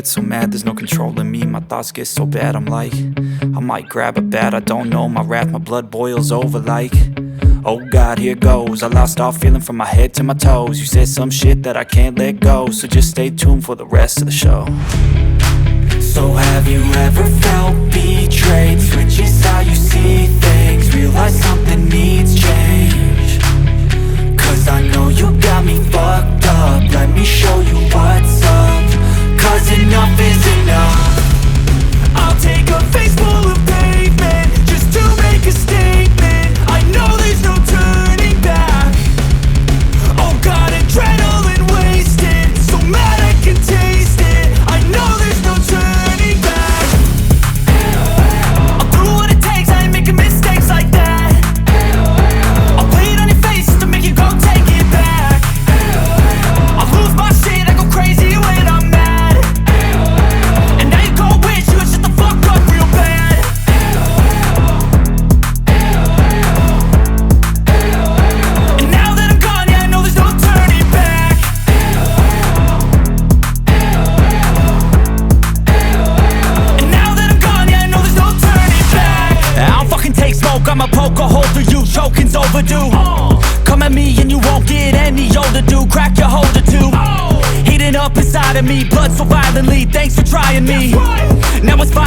get so mad, there's no controlling me. My thoughts get so bad, I'm like, I might grab a bat, I don't know. My wrath, my blood boils over like, oh God, here goes. I lost all feeling from my head to my toes. You said some shit that I can't let go, so just stay tuned for the rest of the show. So have you ever felt betrayed? Switches how you see things, realize something needs change. Cause I know you got me fucked up, let me show you what's up. Cause enough is enough. I'll take a face full of pavement just to make a statement. I know there's no turning back. Oh God, adrenaline wasted, so mad I can taste it. I know there's no turning back. I'll do what it takes, I ain't making mistakes like that. I'll play it on your face just to make you go take it back. I'll lose my shit, I go crazy when I'm mad. And now you go wish you would shut the fuck up real bad. And now that I'm gone, yeah, I know there's no turning back. And now that I'm gone, yeah, I know there's no turning back. I don't fucking take smoke, I'ma poke a hole through you, choking's overdue. Come at me and you won't get any older, dude. Crack your holder too. Heating up inside of me, blood so violently. Thanks for trying me. Now it's fine.